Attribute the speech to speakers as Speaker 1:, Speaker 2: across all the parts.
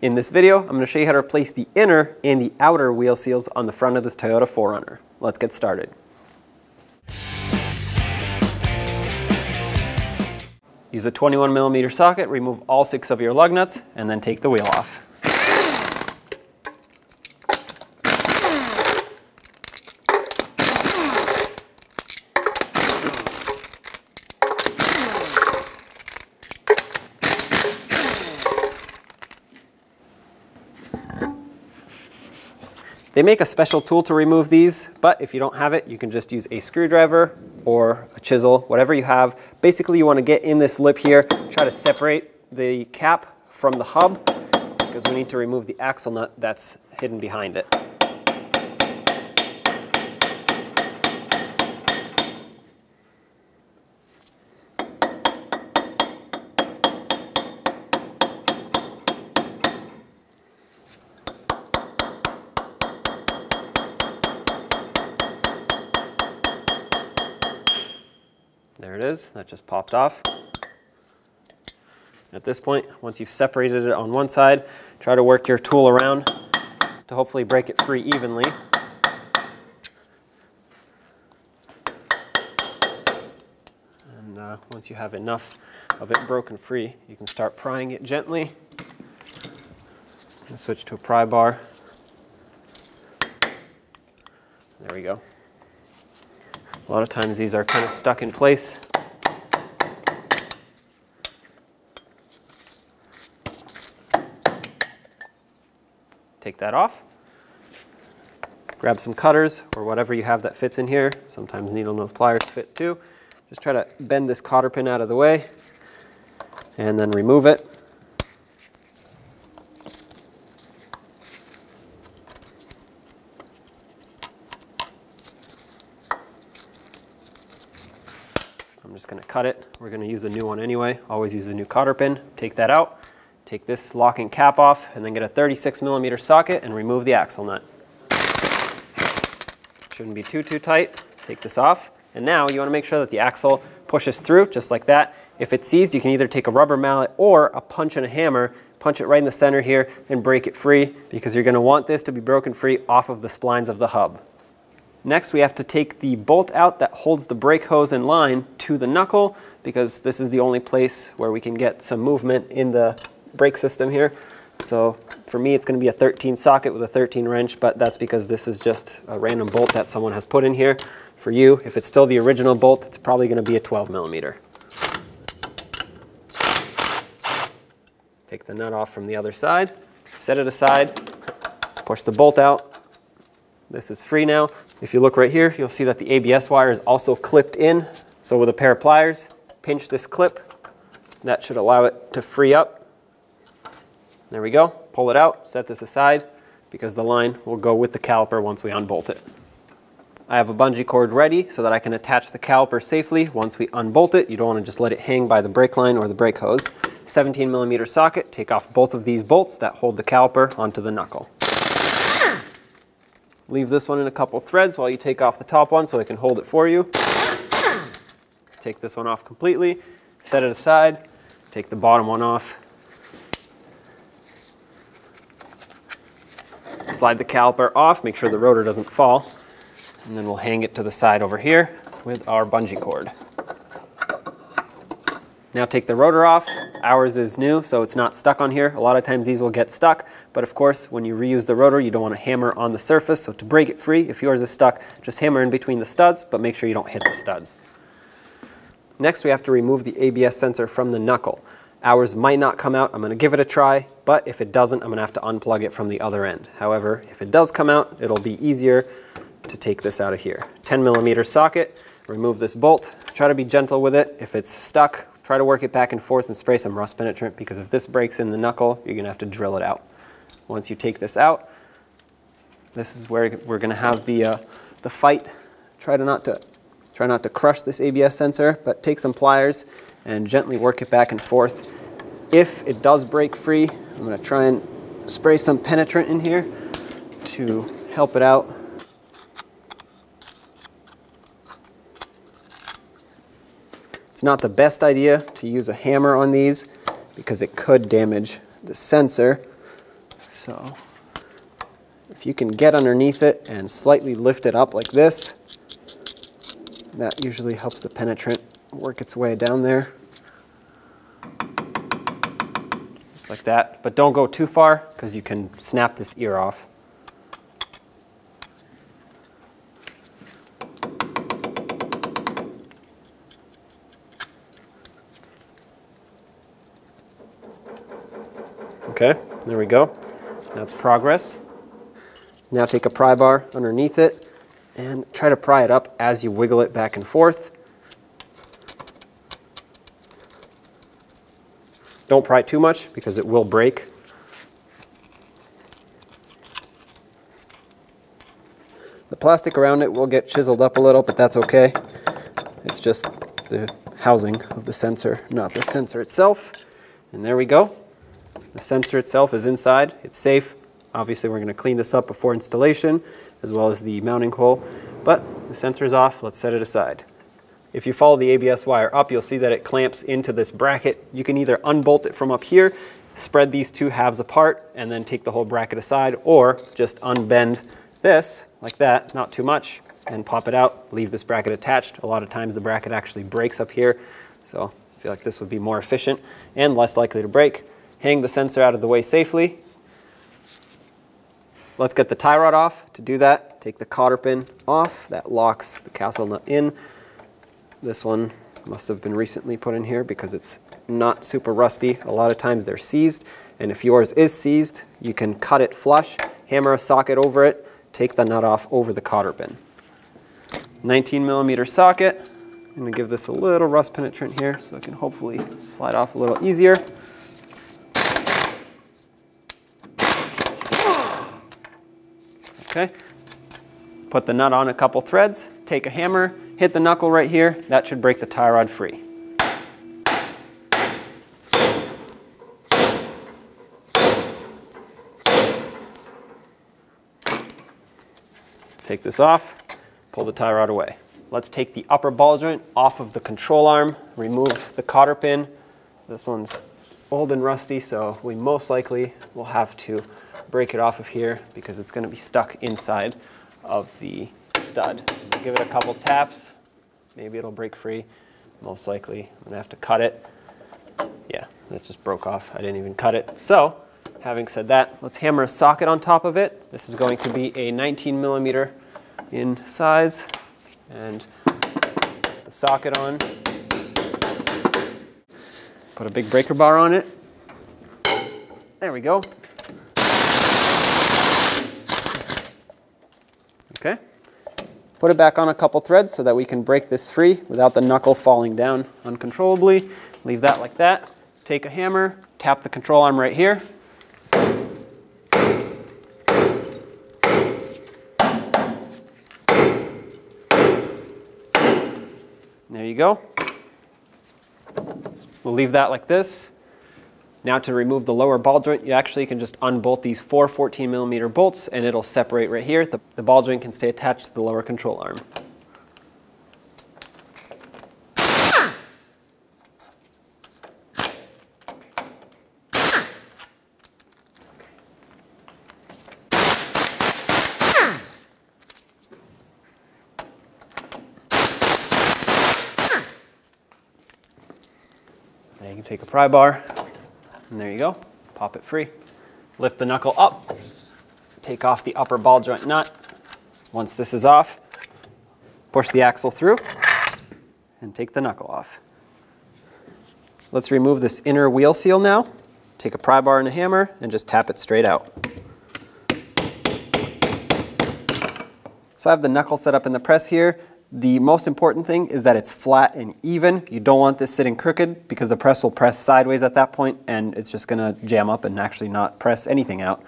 Speaker 1: In this video, I'm going to show you how to replace the inner and the outer wheel seals on the front of this Toyota 4Runner. Let's get started. Use a 21mm socket, remove all 6 of your lug nuts, and then take the wheel off. They make a special tool to remove these, but if you don't have it, you can just use a screwdriver or a chisel, whatever you have. Basically, you want to get in this lip here, try to separate the cap from the hub, because we need to remove the axle nut that's hidden behind it. There it is, that just popped off. At this point, once you've separated it on one side, try to work your tool around to hopefully break it free evenly. And once you have enough of it broken free, you can start prying it gently. And switch to a pry bar. There we go. A lot of times these are kind of stuck in place. Take that off. Grab some cutters or whatever you have that fits in here. Sometimes needle nose pliers fit too. Just try to bend this cotter pin out of the way and then remove it. I'm just going to cut it. We're going to use a new one anyway. Always use a new cotter pin. Take that out. Take this locking cap off and then get a 36mm socket and remove the axle nut. Shouldn't be too tight. Take this off. And now you want to make sure that the axle pushes through just like that. If it's seized, you can either take a rubber mallet or a punch and a hammer, punch it right in the center here and break it free, because you're going to want this to be broken free off of the splines of the hub. Next, we have to take the bolt out that holds the brake hose in line to the knuckle, because this is the only place where we can get some movement in the brake system here. So for me, it's going to be a 13 socket with a 13 wrench, but that's because this is just a random bolt that someone has put in here. For you, if it's still the original bolt, it's probably going to be a 12mm. Take the nut off from the other side, set it aside, push the bolt out. This is free now. If you look right here, you'll see that the ABS wire is also clipped in. So with a pair of pliers, pinch this clip. That should allow it to free up. There we go. Pull it out, set this aside, because the line will go with the caliper once we unbolt it. I have a bungee cord ready so that I can attach the caliper safely once we unbolt it. You don't want to just let it hang by the brake line or the brake hose. 17mm socket, take off both of these bolts that hold the caliper onto the knuckle. Leave this one in a couple threads while you take off the top one so it can hold it for you. Take this one off completely, set it aside, take the bottom one off. Slide the caliper off, make sure the rotor doesn't fall, and then we'll hang it to the side over here with our bungee cord. Now take the rotor off. Ours is new, so it's not stuck on here. A lot of times these will get stuck, but of course, when you reuse the rotor, you don't want to hammer on the surface. So to break it free, if yours is stuck, just hammer in between the studs, but make sure you don't hit the studs. Next, we have to remove the ABS sensor from the knuckle. Ours might not come out. I'm going to give it a try, but if it doesn't, I'm going to have to unplug it from the other end. However, if it does come out, it'll be easier to take this out of here. 10mm socket, remove this bolt. Try to be gentle with it. If it's stuck, try to work it back and forth and spray some rust penetrant, because if this breaks in the knuckle, you're going to have to drill it out. Once you take this out, this is where we're going to have the fight. Try not to crush this ABS sensor, but take some pliers and gently work it back and forth. If it does break free, I'm going to try and spray some penetrant in here to help it out. It's not the best idea to use a hammer on these because it could damage the sensor, So if you can get underneath it and slightly lift it up like this, that usually helps the penetrant work its way down there. Just like that. But don't go too far because you can snap this ear off. Okay, there we go. That's progress. Now take a pry bar underneath it and try to pry it up as you wiggle it back and forth. Don't pry too much because it will break. The plastic around it will get chiseled up a little, but that's okay. It's just the housing of the sensor, not the sensor itself. And there we go. The sensor itself is inside. It's safe. Obviously, we're going to clean this up before installation, as well as the mounting hole. But the sensor is off. Let's set it aside. If you follow the ABS wire up, you'll see that it clamps into this bracket. You can either unbolt it from up here, spread these two halves apart, and then take the whole bracket aside, or just unbend this like that, not too much, and pop it out. Leave this bracket attached. A lot of times the bracket actually breaks up here, so I feel like this would be more efficient and less likely to break. Hang the sensor out of the way safely. Let's get the tie rod off. To do that, take the cotter pin off. That locks the castle nut in. This one must have been recently put in here because it's not super rusty. A lot of times they're seized, and if yours is seized, you can cut it flush, hammer a socket over it, take the nut off over the cotter pin. 19mm socket. I'm going to give this a little rust penetrant here so it can hopefully slide off a little easier. Okay, put the nut on a couple threads, take a hammer, hit the knuckle right here. That should break the tie rod free. Take this off, pull the tie rod away. Let's take the upper ball joint off of the control arm, remove the cotter pin. This one's old and rusty, so we most likely will have to break it off of here because it's going to be stuck inside of the stud. Give it a couple taps, maybe it'll break free. Most likely I'm going to have to cut it. Yeah, that just broke off. I didn't even cut it. So, having said that, let's hammer a socket on top of it. This is going to be a 19mm in size, and put the socket on. Put a big breaker bar on it. There we go. Okay. Put it back on a couple threads so that we can break this free without the knuckle falling down uncontrollably. Leave that like that. Take a hammer, tap the control arm right here. There you go. We'll leave that like this. Now to remove the lower ball joint, you actually can just unbolt these 4 14mm bolts and it'll separate right here. The ball joint can stay attached to the lower control arm. Now you can take a pry bar, and there you go, pop it free. Lift the knuckle up, take off the upper ball joint nut. Once this is off, push the axle through, and take the knuckle off. Let's remove this inner wheel seal now. Take a pry bar and a hammer, and just tap it straight out. So I have the knuckle set up in the press here. The most important thing is that it's flat and even. You don't want this sitting crooked because the press will press sideways at that point and it's just going to jam up and actually not press anything out.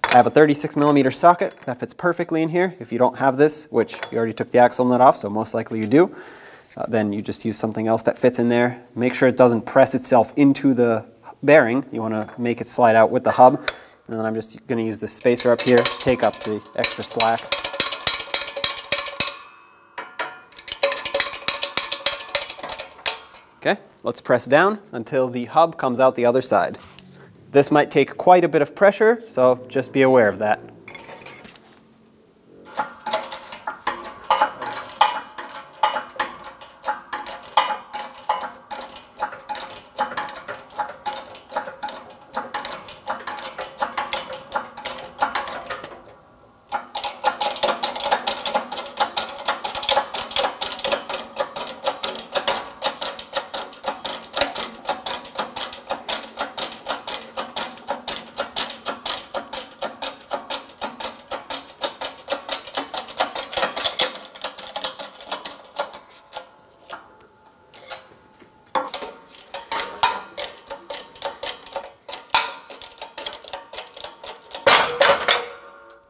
Speaker 1: I have a 36mm socket that fits perfectly in here. If you don't have this, which you already took the axle nut off, so most likely you do, then you just use something else that fits in there. Make sure it doesn't press itself into the bearing. You want to make it slide out with the hub. And then I'm just going to use the spacer up here to take up the extra slack. Okay, let's press down until the hub comes out the other side. This might take quite a bit of pressure, so just be aware of that.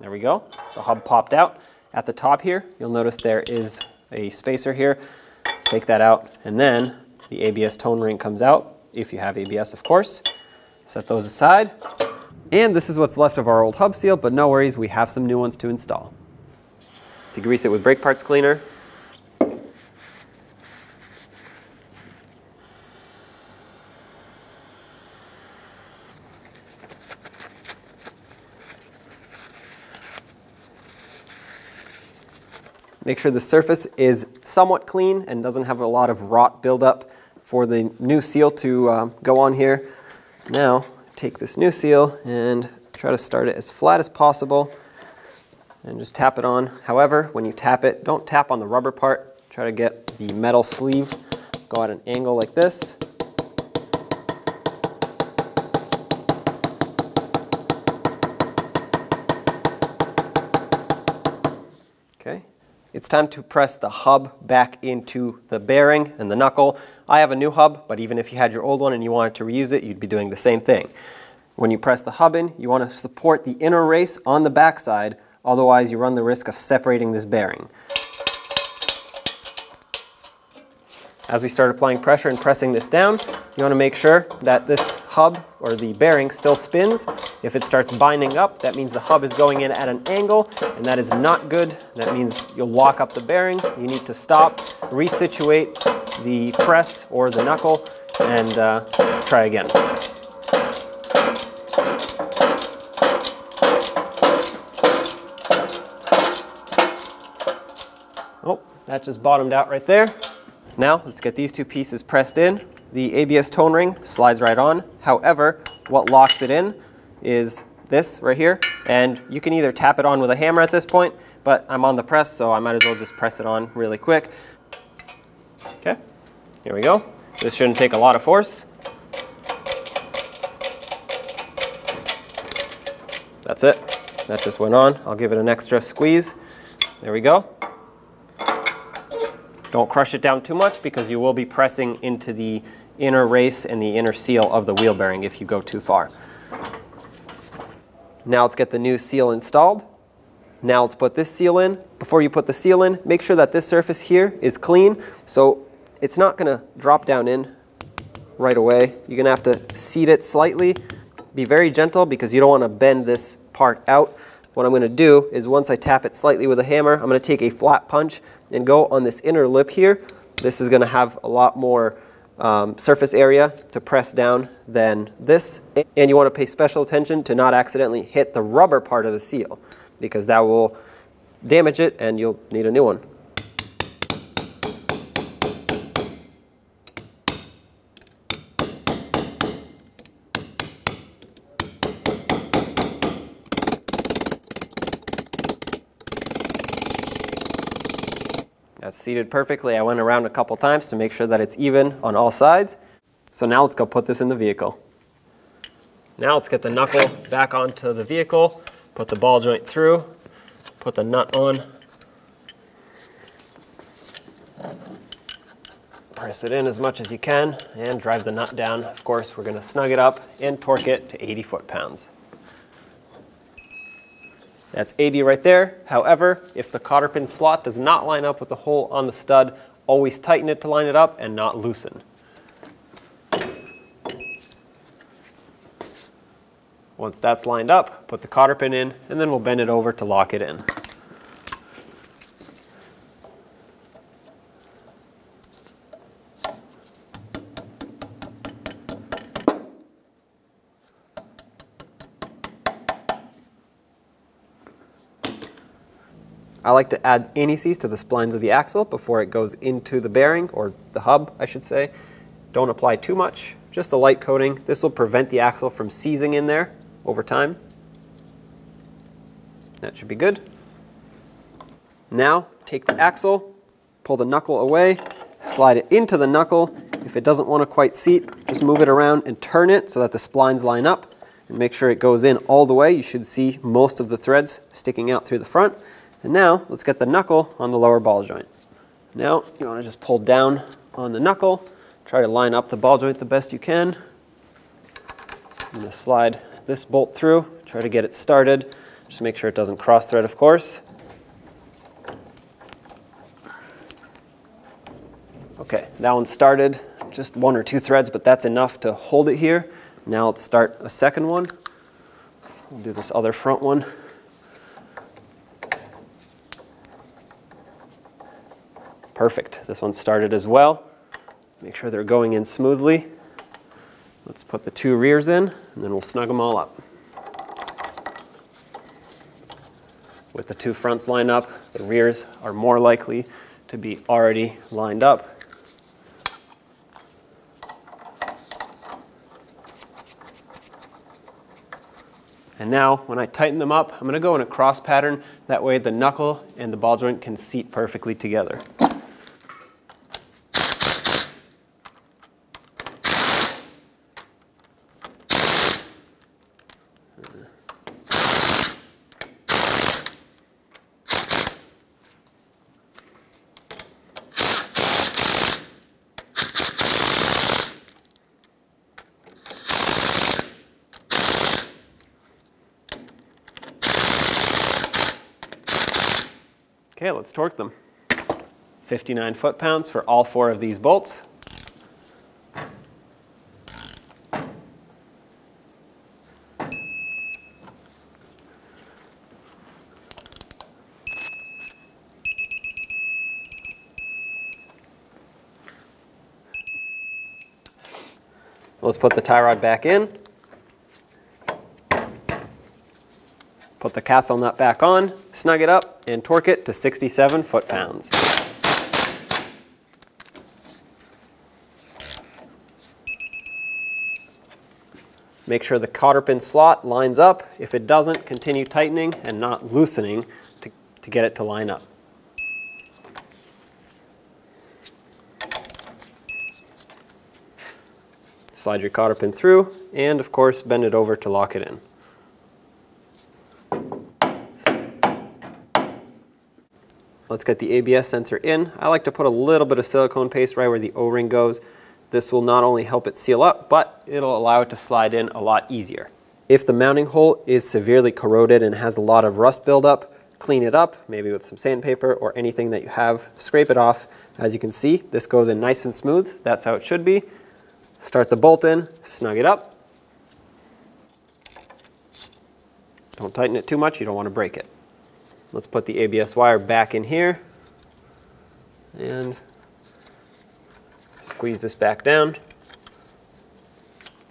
Speaker 1: There we go. The hub popped out. At the top here, you'll notice there is a spacer here. Take that out, and then the ABS tone ring comes out, if you have ABS, of course. Set those aside. And this is what's left of our old hub seal, but no worries, we have some new ones to install. Degrease it with brake parts cleaner. Make sure the surface is somewhat clean and doesn't have a lot of rot buildup for the new seal to go on here. Now, take this new seal and try to start it as flat as possible and just tap it on. However, when you tap it, don't tap on the rubber part. Try to get the metal sleeve, go at an angle like this. Okay. It's time to press the hub back into the bearing and the knuckle. I have a new hub, but even if you had your old one and you wanted to reuse it, you'd be doing the same thing. When you press the hub in, you want to support the inner race on the backside, otherwise you run the risk of separating this bearing. As we start applying pressure and pressing this down, you want to make sure that this hub or the bearing still spins. If it starts binding up, that means the hub is going in at an angle, and that is not good. That means you'll lock up the bearing. You need to stop, resituate the press or the knuckle, and try again. Oh, that just bottomed out right there. Now, let's get these two pieces pressed in. The ABS tone ring slides right on. However, what locks it in is this right here. And you can either tap it on with a hammer at this point, but I'm on the press, so I might as well just press it on really quick. Okay, here we go. This shouldn't take a lot of force. That's it. That just went on. I'll give it an extra squeeze. There we go. Don't crush it down too much because you will be pressing into the inner race and the inner seal of the wheel bearing if you go too far. Now let's get the new seal installed. Now let's put this seal in. Before you put the seal in, make sure that this surface here is clean, so it's not going to drop down in right away. You're going to have to seat it slightly. Be very gentle because you don't want to bend this part out. What I'm going to do is once I tap it slightly with a hammer, I'm going to take a flat punch and go on this inner lip here. This is going to have a lot more surface area to press down than this. And you want to pay special attention to not accidentally hit the rubber part of the seal because that will damage it and you'll need a new one. That's seated perfectly. I went around a couple times to make sure that it's even on all sides. So now let's go put this in the vehicle. Now let's get the knuckle back onto the vehicle, put the ball joint through, put the nut on, press it in as much as you can, and drive the nut down. Of course, we're going to snug it up and torque it to 80 foot-pounds. That's 80 right there. However, if the cotter pin slot does not line up with the hole on the stud, always tighten it to line it up and not loosen. Once that's lined up, put the cotter pin in, and then we'll bend it over to lock it in. I like to add anti-seize to the splines of the axle before it goes into the bearing, or the hub, I should say. Don't apply too much, just a light coating. This will prevent the axle from seizing in there over time. That should be good. Now, take the axle, pull the knuckle away, slide it into the knuckle. If it doesn't want to quite seat, just move it around and turn it so that the splines line up. And make sure it goes in all the way. You should see most of the threads sticking out through the front. And now, let's get the knuckle on the lower ball joint. Now, you want to just pull down on the knuckle, try to line up the ball joint the best you can. I'm going to slide this bolt through, try to get it started. Just make sure it doesn't cross thread, of course. Okay, that one started, just 1 or 2 threads, but that's enough to hold it here. Now let's start a second one. We'll do this other front one. Perfect, this one started as well. Make sure they're going in smoothly. Let's put the 2 rears in, and then we'll snug them all up. With the 2 fronts lined up, the rears are more likely to be already lined up. And now, when I tighten them up, I'm going to go in a cross pattern. That way the knuckle and the ball joint can seat perfectly together. Okay, let's torque them. 59 foot-pounds for all 4 of these bolts. Let's put the tie rod back in. Put the castle nut back on, snug it up, and torque it to 67 foot-pounds. Make sure the cotter pin slot lines up. If it doesn't, continue tightening and not loosening to get it to line up. Slide your cotter pin through, and of course, bend it over to lock it in. Let's get the ABS sensor in. I like to put a little bit of silicone paste right where the O-ring goes. This will not only help it seal up, but it'll allow it to slide in a lot easier. If the mounting hole is severely corroded and has a lot of rust buildup, clean it up, maybe with some sandpaper or anything that you have. Scrape it off. As you can see, this goes in nice and smooth. That's how it should be. Start the bolt in, snug it up. Don't tighten it too much, you don't want to break it. Let's put the ABS wire back in here and squeeze this back down.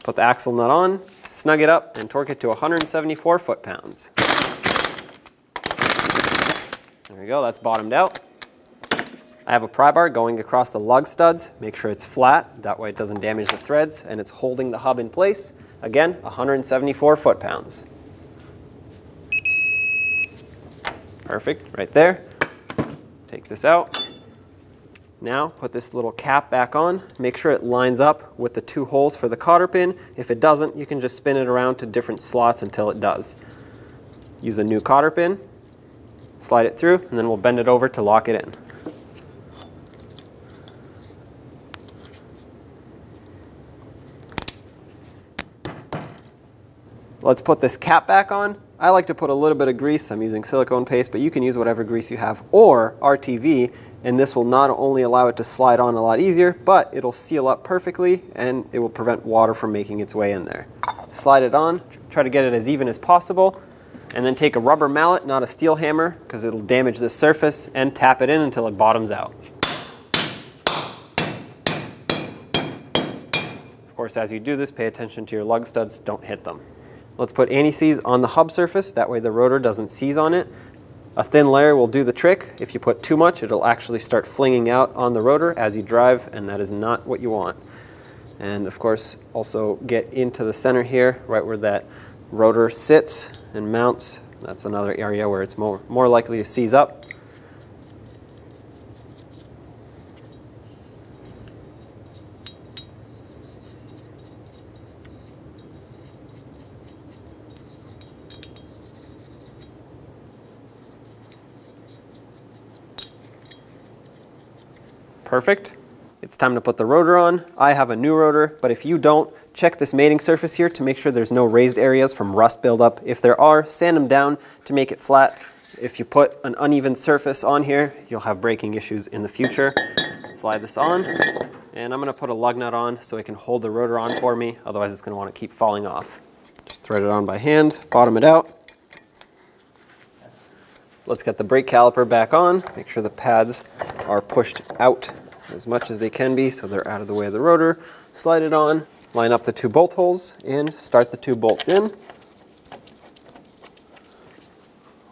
Speaker 1: Put the axle nut on, snug it up, and torque it to 174 foot-pounds. There we go, that's bottomed out. I have a pry bar going across the lug studs. Make sure it's flat, that way it doesn't damage the threads, and it's holding the hub in place. Again, 174 foot-pounds. Perfect, right there. Take this out. Now, put this little cap back on. Make sure it lines up with the 2 holes for the cotter pin. If it doesn't, you can just spin it around to different slots until it does. Use a new cotter pin, slide it through, and then we'll bend it over to lock it in. Let's put this cap back on. I like to put a little bit of grease. I'm using silicone paste, but you can use whatever grease you have, or RTV, and this will not only allow it to slide on a lot easier, but it'll seal up perfectly and it will prevent water from making its way in there. Slide it on, try to get it as even as possible, and then take a rubber mallet, not a steel hammer, because it'll damage this surface, and tap it in until it bottoms out. Of course, as you do this, pay attention to your lug studs, don't hit them. Let's put anti-seize on the hub surface, that way the rotor doesn't seize on it. A thin layer will do the trick. If you put too much, it'll actually start flinging out on the rotor as you drive, and that is not what you want. And of course, also get into the center here, right where that rotor sits and mounts. That's another area where it's more likely to seize up. Perfect. It's time to put the rotor on. I have a new rotor, but if you don't, check this mating surface here to make sure there's no raised areas from rust buildup. If there are, sand them down to make it flat. If you put an uneven surface on here, you'll have braking issues in the future. Slide this on, and I'm going to put a lug nut on so it can hold the rotor on for me, otherwise it's going to want to keep falling off. Just thread it on by hand, bottom it out. Let's get the brake caliper back on. Make sure the pads are pushed out as much as they can be so they're out of the way of the rotor. Slide it on, line up the 2 bolt holes, and start the 2 bolts in.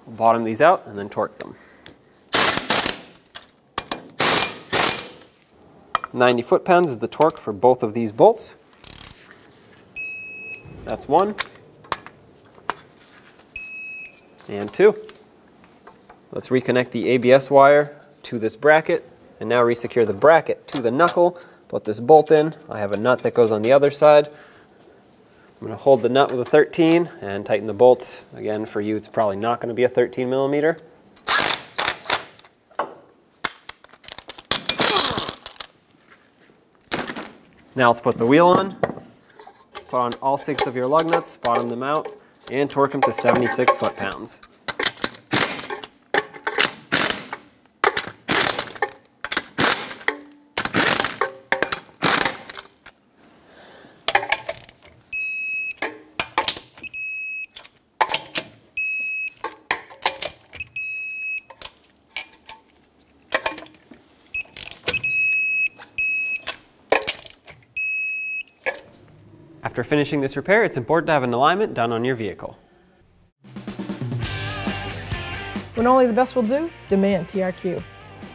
Speaker 1: Bottom these out and then torque them. 90 foot-pounds is the torque for both of these bolts. That's 1. And 2. Let's reconnect the ABS wire to this bracket, and now resecure the bracket to the knuckle. Put this bolt in. I have a nut that goes on the other side. I'm going to hold the nut with a 13 and tighten the bolt. Again, for you, it's probably not going to be a 13 millimeter. Now let's put the wheel on. Put on all 6 of your lug nuts, bottom them out, and torque them to 76 foot-pounds. After finishing this repair, it's important to have an alignment done on your vehicle.
Speaker 2: When only the best will do, demand TRQ.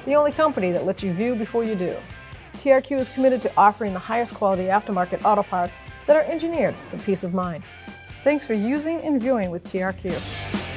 Speaker 2: The only company that lets you view before you do. TRQ is committed to offering the highest quality aftermarket auto parts that are engineered for peace of mind. Thanks for using and viewing with TRQ.